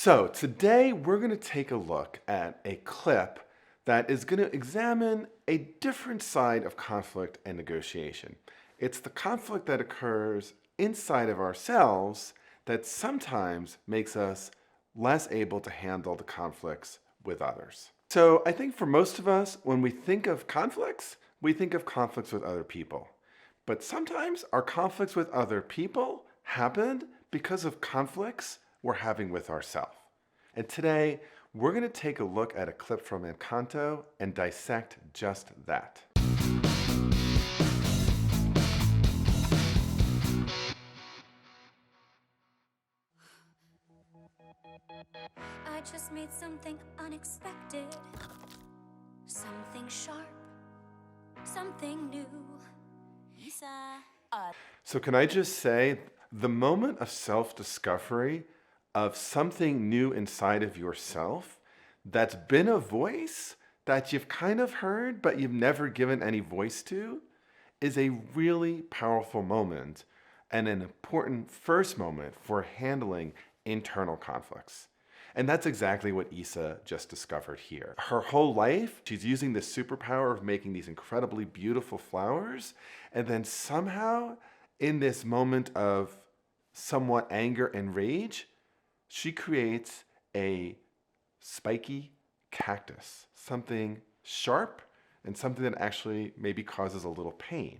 So today we're going to take a look at a clip that is going to examine a different side of conflict and negotiation. It's the conflict that occurs inside of ourselves that sometimes makes us less able to handle the conflicts with others. So I think for most of us, when we think of conflicts, we think of conflicts with other people. But sometimes our conflicts with other people happen because of conflicts we're having with ourselves. And today, we're going to take a look at a clip from Encanto and dissect just that. I just made something unexpected, something sharp, something new. So can I just say, the moment of self-discovery of something new inside of yourself that's been a voice that you've kind of heard but you've never given any voice to is a really powerful moment and an important first moment for handling internal conflicts. And that's exactly what Issa just discovered here. Her whole life, she's using this superpower of making these incredibly beautiful flowers, and then somehow in this moment of somewhat anger and rage, she creates a spiky cactus, something sharp and something that actually maybe causes a little pain.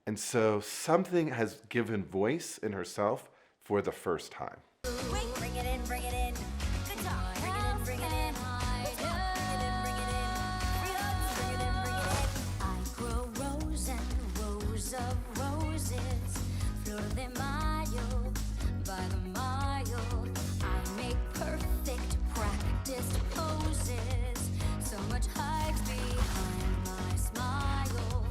And so something has given voice in herself for the first time. Bring it in, bring it in. Good time. Bring it in, bring it in. I grow rose and rows of roses, fleur de mayo by the mile. I make perfect practiced poses, so much hides behind my smile.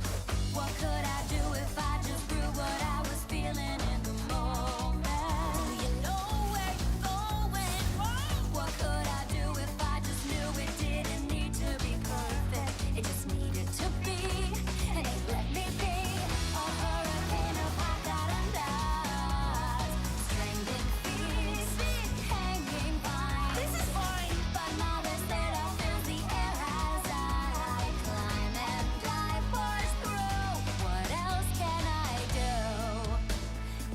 What could I do if I just grew what I was feeling in the moment? Do you know where you're going? What could I do if I just knew it didn't need to be perfect? It just needed to be, and it let me be. A hurricane of hot strength and feet, hanging vines. This is fine, but now this little fills the air as I climb and fly, push through. What else can I do?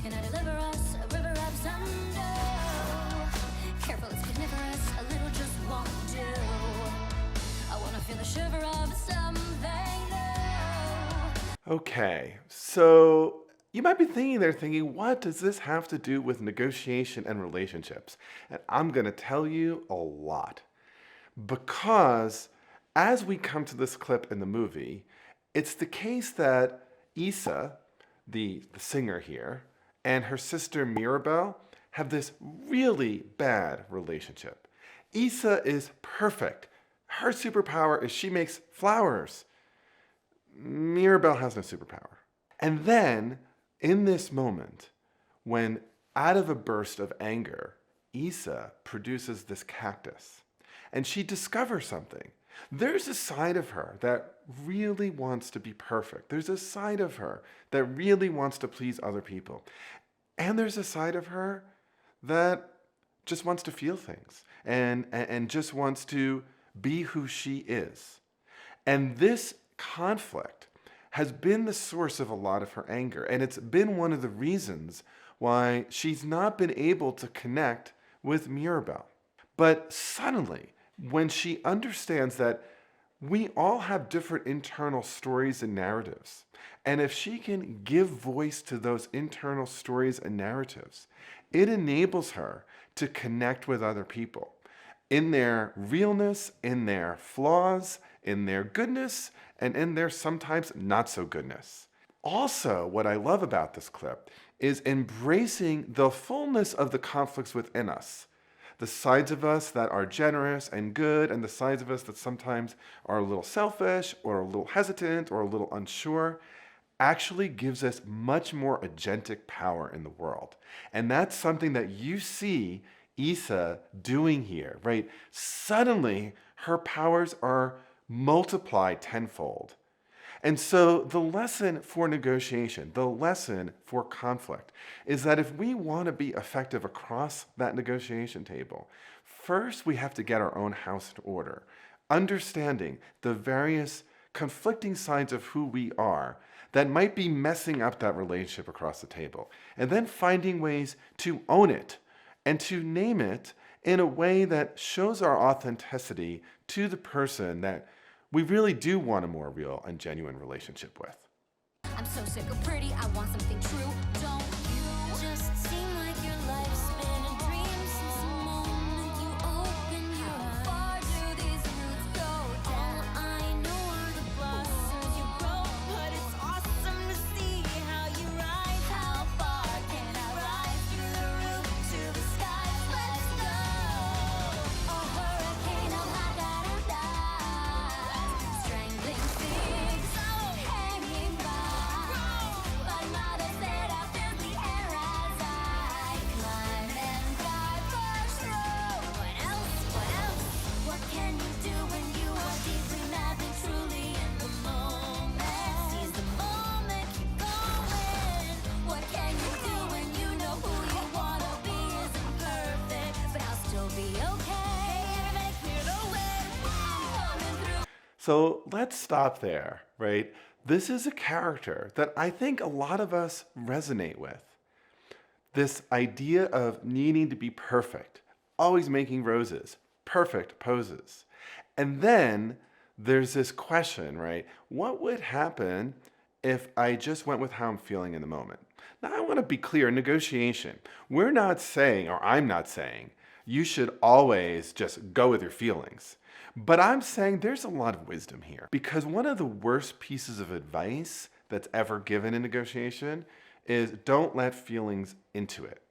Can I deliver us a river of thunder? Careful, it's carnivorous, a little just won't do. I wanna feel the shiver of something new. Okay, so you might be thinking, what does this have to do with negotiation and relationships? And I'm going to tell you a lot. Because as we come to this clip in the movie, it's the case that Issa, the singer here, and her sister Mirabel have this really bad relationship. Issa is perfect. Her superpower is she makes flowers. Mirabel has no superpower. And then, in this moment, when out of a burst of anger, Issa produces this cactus, and she discovers something. There's a side of her that really wants to be perfect. There's a side of her that really wants to please other people. And there's a side of her that just wants to feel things and just wants to be who she is. And this conflict has been the source of a lot of her anger. And it's been one of the reasons why she's not been able to connect with Mirabel. But suddenly, when she understands that we all have different internal stories and narratives, and if she can give voice to those internal stories and narratives, it enables her to connect with other people in their realness, in their flaws, in their goodness, and in their sometimes not so goodness. Also, what I love about this clip is embracing the fullness of the conflicts within us. The sides of us that are generous and good, and the sides of us that sometimes are a little selfish or a little hesitant or a little unsure, actually gives us much more agentic power in the world. And that's something that you see Issa doing here, right? Suddenly, her powers are multiplied tenfold. And so the lesson for negotiation, the lesson for conflict, is that if we want to be effective across that negotiation table, first we have to get our own house in order, understanding the various conflicting sides of who we are that might be messing up that relationship across the table, and then finding ways to own it and to name it in a way that shows our authenticity to the person that we really do want a more real and genuine relationship with. I'm so sick of pretty, I want something true. Don't you just seem like your life's been a dream since the moment you open your eyes? How far do these roots go down? All I know are the blossoms you grow, but it's awesome to see how you rise. How far can I rise through the roof to the sky? Let's go. A hurricane of hot strangling things, hanging by. But mother said I feel the air as I climb and dive first through. What else? What else? What can you do when you are deeply mad and truly in the moment? Seize the moment, keep going. What can you do when you know who you wanna be isn't perfect, but I'll still be okay? Everybody clear the way. I'm coming through. So let's stop there, right? This is a character that I think a lot of us resonate with. This idea of needing to be perfect, always making roses, perfect poses. And then there's this question, right? What would happen if I just went with how I'm feeling in the moment? Now, I want to be clear, in negotiation, we're not saying, or I'm not saying, you should always just go with your feelings. But I'm saying there's a lot of wisdom here, because one of the worst pieces of advice that's ever given in negotiation is don't let feelings into it.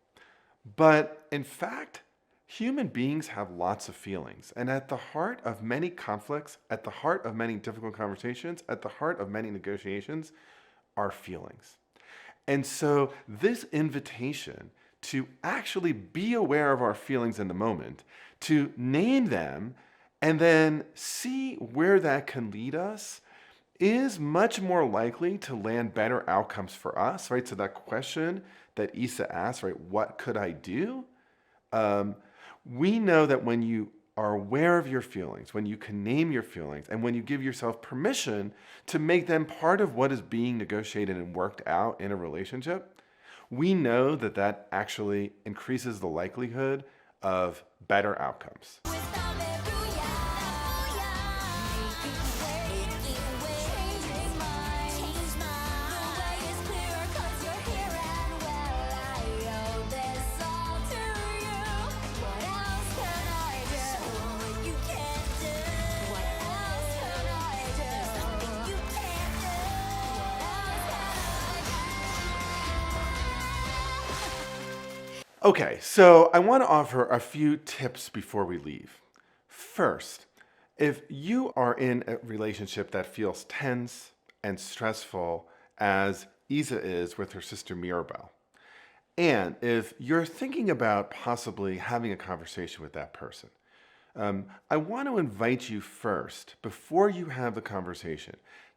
But in fact, human beings have lots of feelings. And at the heart of many conflicts, at the heart of many difficult conversations, at the heart of many negotiations are feelings. And so this invitation to actually be aware of our feelings in the moment, to name them, and then see where that can lead us is much more likely to land better outcomes for us, right? So that question that Isa asked, right, what could I do? We know that when you are aware of your feelings, when you can name your feelings, and when you give yourself permission to make them part of what is being negotiated and worked out in a relationship, we know that that actually increases the likelihood of better outcomes. Okay, so I want to offer a few tips before we leave. First, if you are in a relationship that feels tense and stressful, as Isa is with her sister Mirabel, and if you're thinking about possibly having a conversation with that person, I want to invite you first, before you have the conversation,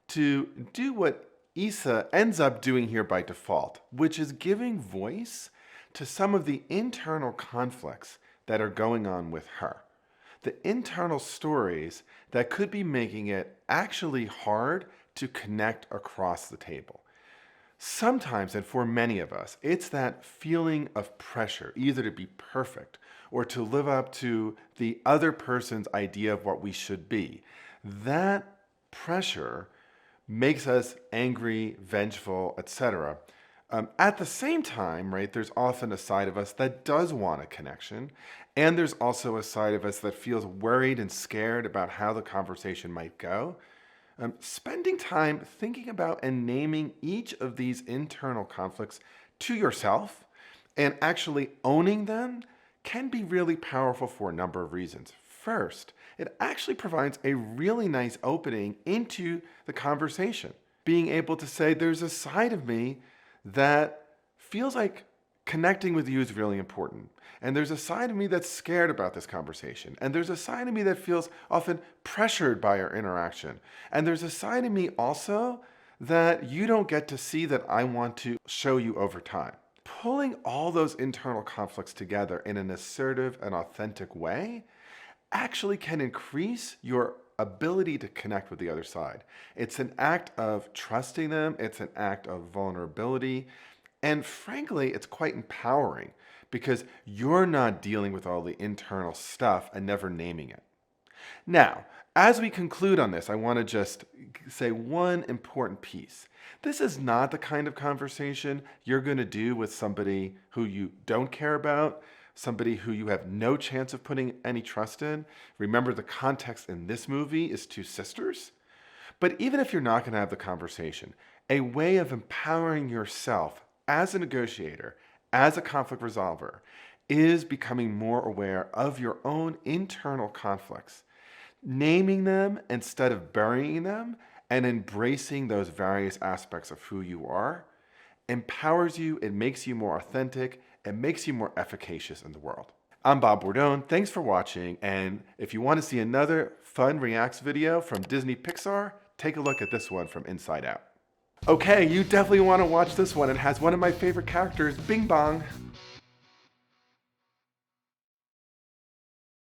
to do what Isa ends up doing here by default, which is giving voice to some of the internal conflicts that are going on with her. The internal stories that could be making it actually hard to connect across the table. Sometimes, and for many of us, it's that feeling of pressure, either to be perfect or to live up to the other person's idea of what we should be. That pressure makes us angry, vengeful, etc. At the same time, right, there's often a side of us that does want a connection, and there's also a side of us that feels worried and scared about how the conversation might go. Spending time thinking about and naming each of these internal conflicts to yourself and actually owning them can be really powerful for a number of reasons. First, it actually provides a really nice opening into the conversation. Being able to say, there's a side of me that feels like Connecting with you is really important. And there's a side of me that's scared about this conversation. And there's a side of me that feels often pressured by our interaction. And there's a side of me also that you don't get to see that I want to show you over time. Pulling all those internal conflicts together in an assertive and authentic way actually can increase your ability to connect with the other side. It's an act of trusting them, it's an act of vulnerability, and frankly, it's quite empowering because you're not dealing with all the internal stuff and never naming it. Now, as we conclude on this, I want to just say one important piece. This is not the kind of conversation you're going to do with somebody who you don't care about, somebody who you have no chance of putting any trust in. Remember, the context in this movie is two sisters. But even if you're not going to have the conversation, a way of empowering yourself as a negotiator, as a conflict resolver, is becoming more aware of your own internal conflicts, naming them instead of burying them, and embracing those various aspects of who you are empowers you, it makes you more authentic, it makes you more efficacious in the world. I'm Bob Bordone, thanks for watching, and if you want to see another fun reacts video from Disney Pixar, take a look at this one from Inside Out. Okay, you definitely want to watch this one. It has one of my favorite characters, Bing Bong.